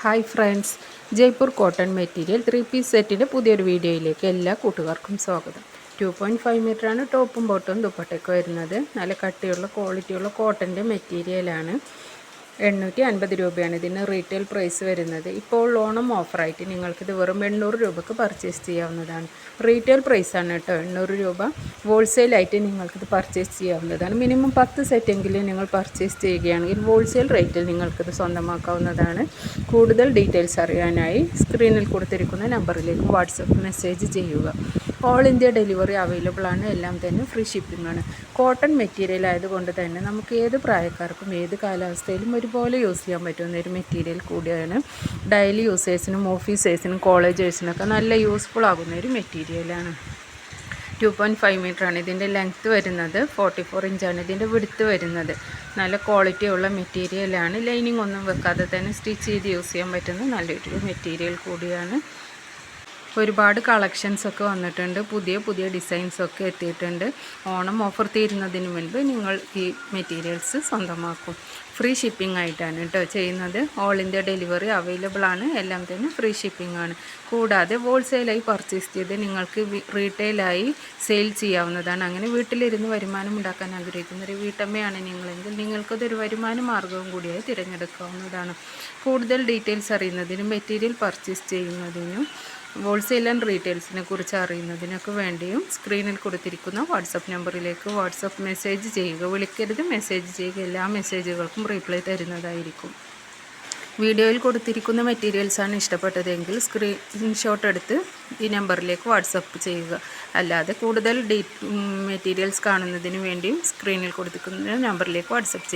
Hi friends, Jaipur cotton material 3 piece സെറ്റിൻ്റെ പുതിയൊരു വീഡിയോയിലേക്ക് എല്ലാ കൂട്ടുകാർക്കും സ്വാഗതം. 2.5 മീറ്ററാണ് ടോപ്പും ബോട്ടും ദുപ്പട്ടയൊക്കെ വരുന്നത്. നല്ല കട്ടിയുള്ള ക്വാളിറ്റിയുള്ള കോട്ടൻ്റെ മെറ്റീരിയലാണ്. 850 രൂപയാണ് ഇതിന് റീറ്റെയിൽ പ്രൈസ് വരുന്നത്. ഇപ്പോൾ ഓണം ഓഫറായിട്ട് നിങ്ങൾക്കിത് വെറും 800 രൂപയ്ക്ക് പർച്ചേസ് ചെയ്യാവുന്നതാണ്. റീറ്റെയിൽ പ്രൈസാണ് കേട്ടോ 800 രൂപ. ഹോൾസെയിലായിട്ട് നിങ്ങൾക്കിത് പർച്ചേസ് ചെയ്യാവുന്നതാണ്. മിനിമം 10 സെറ്റെങ്കിലും നിങ്ങൾ പർച്ചേസ് ചെയ്യുകയാണെങ്കിൽ ഹോൾസെയിൽ റേറ്റിൽ നിങ്ങൾക്കിത് സ്വന്തമാക്കാവുന്നതാണ്. കൂടുതൽ ഡീറ്റെയിൽസ് അറിയാനായി സ്ക്രീനിൽ കൊടുത്തിരിക്കുന്ന നമ്പറിലേക്ക് വാട്സപ്പ് മെസ്സേജ് ചെയ്യുക. ഓൾ ഇന്ത്യ ഡെലിവറി അവൈലബിൾ ആണ്. എല്ലാം തന്നെ ഫ്രീ ഷിപ്പിംഗ് ആണ്. കോട്ടൺ മെറ്റീരിയൽ ആയതുകൊണ്ട് തന്നെ നമുക്ക് ഏത് പ്രായക്കാർക്കും ഏത് കാലാവസ്ഥയിലും ഒരുപോലെ യൂസ് ചെയ്യാൻ പറ്റുന്ന ഒരു മെറ്റീരിയൽ കൂടിയാണ്. ഡെയിലി യൂസേഴ്സിനും ഓഫീസേഴ്സിനും കോളേജേഴ്സിനൊക്കെ നല്ല യൂസ്ഫുൾ ആകുന്ന ഒരു മെറ്റീരിയലാണ്. 2.5 മീറ്ററാണ് ഇതിൻ്റെ ലെങ്ത്ത് വരുന്നത്. 44 ഇഞ്ചാണ് ഇതിൻ്റെ വിഡ്ത്ത് വരുന്നത്. നല്ല ക്വാളിറ്റിയുള്ള മെറ്റീരിയലാണ്. ലൈനിങ് ഒന്നും വെക്കാതെ തന്നെ സ്റ്റിച്ച് ചെയ്ത് യൂസ് ചെയ്യാൻ പറ്റുന്ന നല്ലൊരു മെറ്റീരിയൽ കൂടിയാണ്. ഒരുപാട് കളക്ഷൻസൊക്കെ വന്നിട്ടുണ്ട്. പുതിയ ഡിസൈൻസൊക്കെ എത്തിയിട്ടുണ്ട്. ഓണം ഓഫർ തീരുന്നതിന് മുൻപ് നിങ്ങൾ ഈ മെറ്റീരിയൽസ് സ്വന്തമാക്കും. ഫ്രീ ഷിപ്പിംഗ് ആയിട്ടാണ് കേട്ടോ ചെയ്യുന്നത്. ഓൾ ഇന്ത്യ ഡെലിവറി അവൈലബിൾ ആണ്. എല്ലാം തന്നെ ഫ്രീ ഷിപ്പിംഗ് ആണ്. കൂടാതെ ഹോൾസെയിലായി പർച്ചേസ് ചെയ്ത് നിങ്ങൾക്ക് റീറ്റെയിലായി സെയിൽ ചെയ്യാവുന്നതാണ്. അങ്ങനെ വീട്ടിലിരുന്ന് വരുമാനം ഉണ്ടാക്കാൻ ആഗ്രഹിക്കുന്ന ഒരു വീട്ടമ്മയാണ് നിങ്ങളെങ്കിൽ നിങ്ങൾക്കതൊരു വരുമാന മാർഗവും കൂടിയായി തിരഞ്ഞെടുക്കാവുന്നതാണ്. കൂടുതൽ ഡീറ്റെയിൽസ് അറിയുന്നതിനും മെറ്റീരിയൽ പർച്ചേസ് ചെയ്യുന്നതിനും ഹോൾസെയിൽ ആൻഡ് റീറ്റെയിൽസിനെ കുറിച്ച് അറിയുന്നതിനൊക്കെ വേണ്ടിയും സ്ക്രീനിൽ കൊടുത്തിരിക്കുന്ന വാട്സപ്പ് നമ്പറിലേക്ക് വാട്സപ്പ് മെസ്സേജ് ചെയ്യുക. വിളിക്കരുത്, മെസ്സേജ് ചെയ്യുക. എല്ലാ മെസ്സേജുകൾക്കും റീപ്ലൈ തരുന്നതായിരിക്കും. വീഡിയോയിൽ കൊടുത്തിരിക്കുന്ന മെറ്റീരിയൽസാണ് ഇഷ്ടപ്പെട്ടതെങ്കിൽ സ്ക്രീൻഷോട്ട് എടുത്ത് ഈ നമ്പറിലേക്ക് വാട്സപ്പ് ചെയ്യുക. അല്ലാതെ കൂടുതൽ മെറ്റീരിയൽസ് കാണുന്നതിന് വേണ്ടിയും സ്ക്രീനിൽ കൊടുത്തിരിക്കുന്ന നമ്പറിലേക്ക് വാട്സപ്പ് ചെയ്യുക.